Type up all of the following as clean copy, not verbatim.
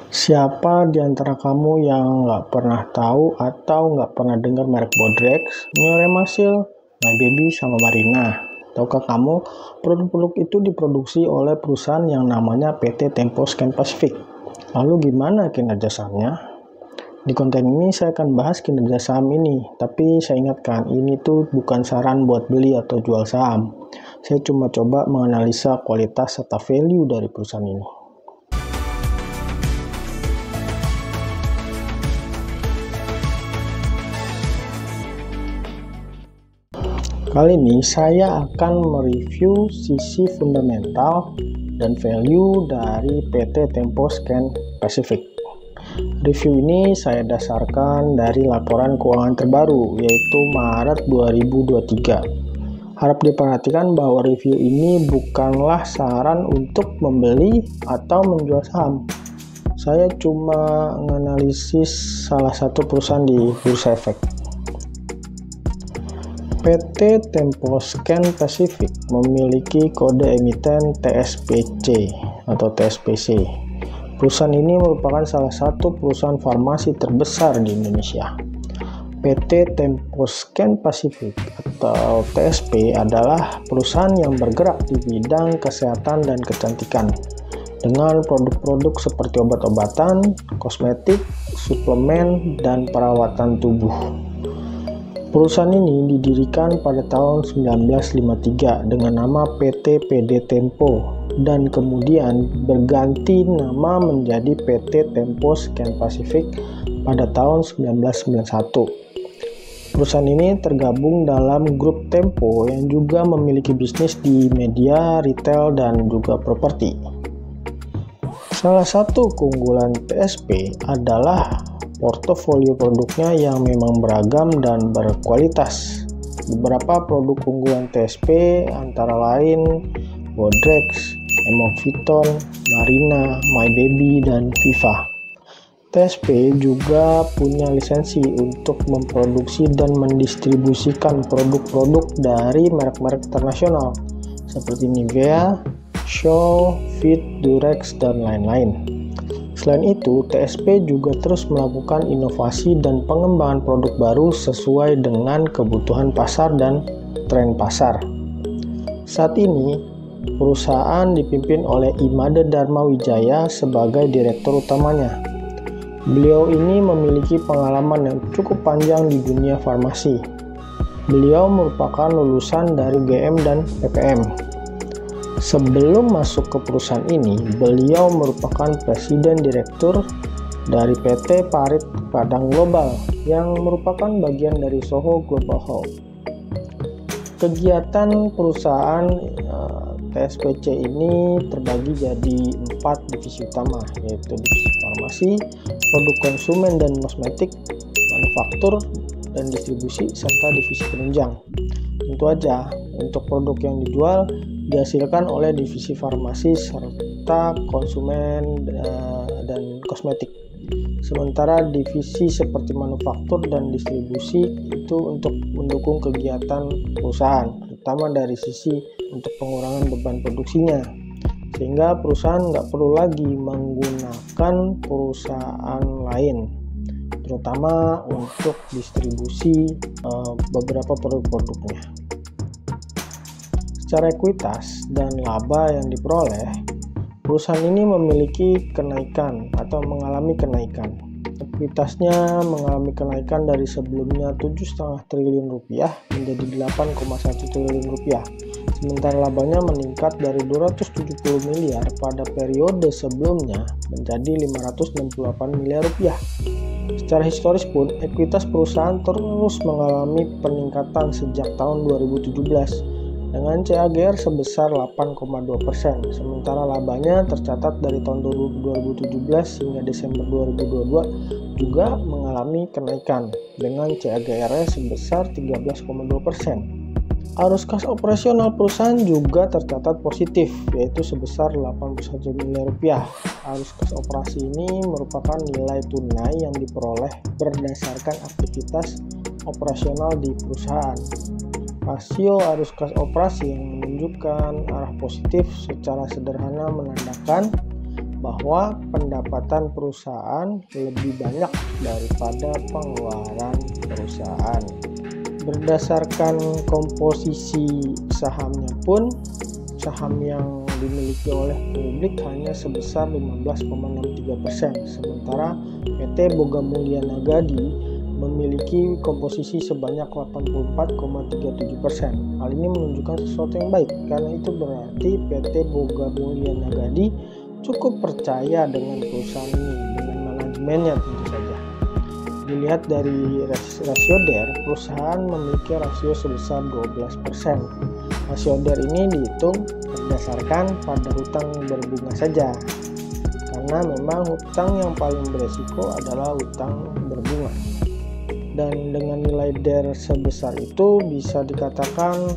Siapa di antara kamu yang nggak pernah tahu atau nggak pernah dengar merek Bodrex, Neo Remasil, My Baby, sama Marina? Tahukah kamu, produk-produk itu diproduksi oleh perusahaan yang namanya PT Tempo Scan Pacific. Lalu gimana kinerja sahamnya? Di konten ini saya akan bahas kinerja saham ini, tapi saya ingatkan ini tuh bukan saran buat beli atau jual saham. Saya cuma coba menganalisa kualitas serta value dari perusahaan ini. Kali ini saya akan mereview sisi fundamental dan value dari PT Tempo Scan Pacific. Review ini saya dasarkan dari laporan keuangan terbaru, yaitu Maret 2023. Harap diperhatikan bahwa review ini bukanlah saran untuk membeli atau menjual saham. Saya cuma menganalisis salah satu perusahaan di Bursa Efek. PT Tempo Scan Pacific memiliki kode emiten TSPC atau TSPC. Perusahaan ini merupakan salah satu perusahaan farmasi terbesar di Indonesia. PT Tempo Scan Pacific atau TSP adalah perusahaan yang bergerak di bidang kesehatan dan kecantikan dengan produk-produk seperti obat-obatan, kosmetik, suplemen, dan perawatan tubuh. Perusahaan ini didirikan pada tahun 1953 dengan nama PT PD Tempo dan kemudian berganti nama menjadi PT Tempo Scan Pacific pada tahun 1991. Perusahaan ini tergabung dalam grup Tempo yang juga memiliki bisnis di media, retail, dan juga properti. Salah satu keunggulan TSP adalah portofolio produknya yang memang beragam dan berkualitas. Beberapa produk unggulan TSP antara lain Bodrex, Emoviton, Marina, My Baby, dan Viva. TSP juga punya lisensi untuk memproduksi dan mendistribusikan produk-produk dari merek-merek internasional seperti Nivea, Scholl, Fit, Durex, dan lain-lain. Selain itu, TSP juga terus melakukan inovasi dan pengembangan produk baru sesuai dengan kebutuhan pasar dan tren pasar. Saat ini, perusahaan dipimpin oleh Imade Dharma Wijaya sebagai direktur utamanya. Beliau ini memiliki pengalaman yang cukup panjang di dunia farmasi. Beliau merupakan lulusan dari UGM dan PPM. Sebelum masuk ke perusahaan ini, beliau merupakan presiden direktur dari PT Parit Padang Global yang merupakan bagian dari Soho Global Hall. Kegiatan perusahaan TSPC ini terbagi jadi 4 divisi utama, yaitu divisi farmasi, produk konsumen dan kosmetik, manufaktur, dan distribusi, serta divisi penunjang. Tentu aja, untuk produk yang dijual dihasilkan oleh divisi farmasi serta konsumen dan kosmetik. Sementara divisi seperti manufaktur dan distribusi itu untuk mendukung kegiatan perusahaan, terutama dari sisi untuk pengurangan beban produksinya, sehingga perusahaan nggak perlu lagi menggunakan perusahaan lain, terutama untuk distribusi beberapa produk-produknya. Secara ekuitas dan laba yang diperoleh, perusahaan ini memiliki kenaikan atau mengalami kenaikan. Ekuitasnya mengalami kenaikan dari sebelumnya 7,5 triliun rupiah menjadi 8,1 triliun rupiah. Sementara labanya meningkat dari 270 miliar pada periode sebelumnya menjadi 568 miliar rupiah. Secara historis pun, ekuitas perusahaan terus mengalami peningkatan sejak tahun 2017. Dengan CAGR sebesar 8,2%, sementara labanya tercatat dari tahun 2017 hingga Desember 2022 juga mengalami kenaikan dengan CAGR sebesar 13,2%. Arus kas operasional perusahaan juga tercatat positif, yaitu sebesar 81 miliar rupiah. Arus kas operasi ini merupakan nilai tunai yang diperoleh berdasarkan aktivitas operasional di perusahaan. Rasio arus kas operasi yang menunjukkan arah positif secara sederhana menandakan bahwa pendapatan perusahaan lebih banyak daripada pengeluaran perusahaan. Berdasarkan komposisi sahamnya pun, saham yang dimiliki oleh publik hanya sebesar 15,63%, sementara PT Boga Mulia Nagadi memiliki komposisi sebanyak 84,37%. Hal ini menunjukkan sesuatu yang baik, karena itu berarti PT Boga Mulia Nagadi cukup percaya dengan perusahaan ini, dengan manajemennya tentu saja. Dilihat dari rasio DER, perusahaan memiliki rasio sebesar 12%. Rasio DER ini dihitung berdasarkan pada hutang berbunga saja, karena memang hutang yang paling beresiko adalah hutang berbunga. Dan dengan nilai DER sebesar itu bisa dikatakan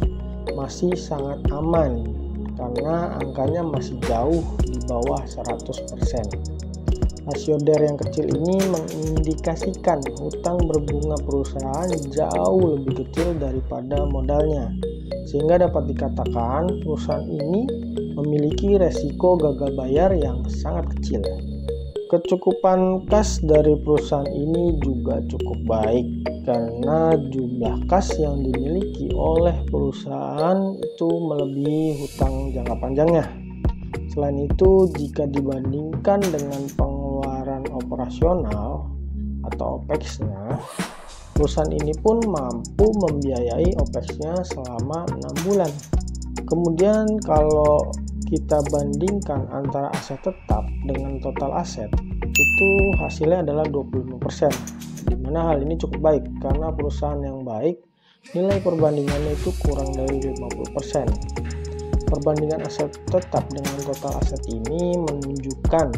masih sangat aman, karena angkanya masih jauh di bawah 100%. Rasio DER yang kecil ini mengindikasikan hutang berbunga perusahaan jauh lebih kecil daripada modalnya, sehingga dapat dikatakan perusahaan ini memiliki resiko gagal bayar yang sangat kecil. Kecukupan kas dari perusahaan ini juga cukup baik, karena jumlah kas yang dimiliki oleh perusahaan itu melebihi hutang jangka panjangnya. Selain itu, jika dibandingkan dengan pengeluaran operasional atau OPEX-nya, perusahaan ini pun mampu membiayai OPEX-nya selama 6 bulan. Kemudian kalau kita bandingkan antara aset tetap dengan total aset, itu hasilnya adalah 25%, di mana hal ini cukup baik karena perusahaan yang baik nilai perbandingannya itu kurang dari 50%. Perbandingan aset tetap dengan total aset ini menunjukkan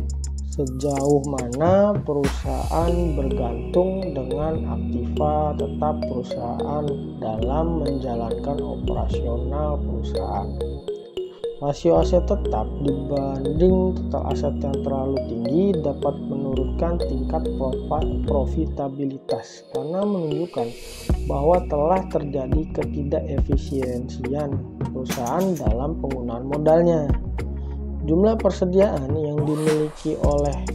sejauh mana perusahaan bergantung dengan aktiva tetap perusahaan dalam menjalankan operasional perusahaan. Rasio aset tetap dibanding total aset yang terlalu tinggi dapat menurunkan tingkat profitabilitas, karena menunjukkan bahwa telah terjadi ketidakefisiensian perusahaan dalam penggunaan modalnya. Jumlah persediaan yang dimiliki oleh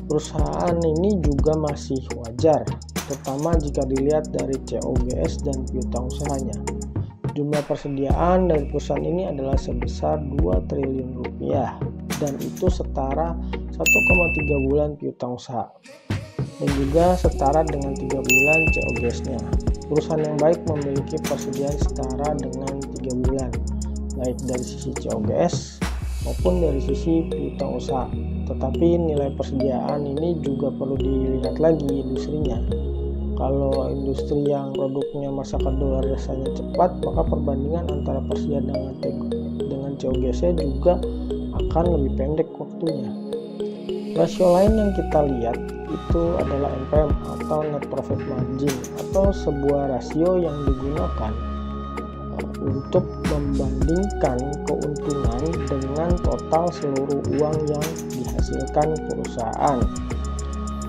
perusahaan ini juga masih wajar, terutama jika dilihat dari COGS dan piutang usahanya. Jumlah persediaan dari perusahaan ini adalah sebesar 2 triliun rupiah, dan itu setara 1,3 bulan piutang usaha, dan juga setara dengan 3 bulan COGS-nya. Perusahaan yang baik memiliki persediaan setara dengan 3 bulan, baik dari sisi COGS maupun dari sisi piutang usaha. Tetapi nilai persediaan ini juga perlu dilihat lagi industrinya. Kalau industri yang produknya masa kedaluar rasanya cepat, maka perbandingan antara persediaan dengan COGS-nya juga akan lebih pendek waktunya. Rasio lain yang kita lihat itu adalah NPM atau Net Profit Margin, atau sebuah rasio yang digunakan untuk membandingkan keuntungan dengan total seluruh uang yang dihasilkan perusahaan.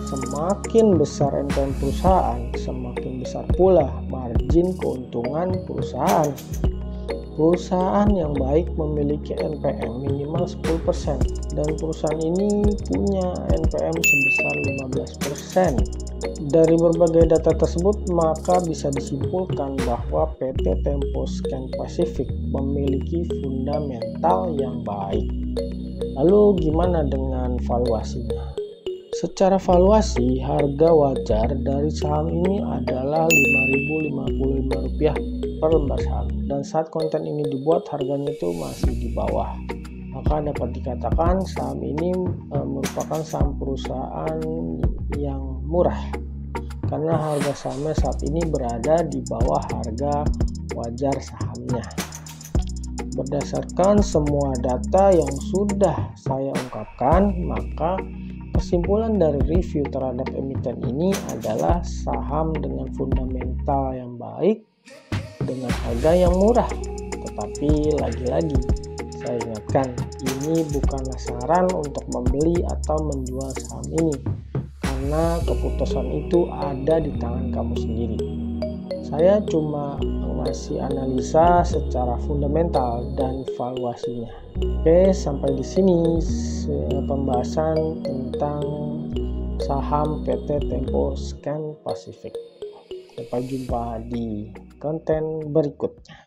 Semakin besar NPM perusahaan, semakin besar pula margin keuntungan perusahaan. Perusahaan yang baik memiliki NPM minimal 10%, dan perusahaan ini punya NPM sebesar 15%. Dari berbagai data tersebut, maka bisa disimpulkan bahwa PT Tempo Scan Pacific memiliki fundamental yang baik. Lalu gimana dengan valuasinya? Secara valuasi, harga wajar dari saham ini adalah Rp5.055 per lembar saham, dan saat konten ini dibuat harganya itu masih di bawah. Maka dapat dikatakan saham ini merupakan saham perusahaan yang murah, karena harga sahamnya saat ini berada di bawah harga wajar sahamnya. Berdasarkan semua data yang sudah saya ungkapkan, maka kesimpulan dari review terhadap emiten ini adalah saham dengan fundamental yang baik dengan harga yang murah. Tetapi lagi-lagi saya ingatkan, ini bukanlah saran untuk membeli atau menjual saham ini, karena keputusan itu ada di tangan kamu sendiri. Saya cuma masih analisa secara fundamental dan valuasinya. Oke, sampai di sini pembahasan tentang saham PT Tempo Scan Pacific. Sampai jumpa di konten berikutnya.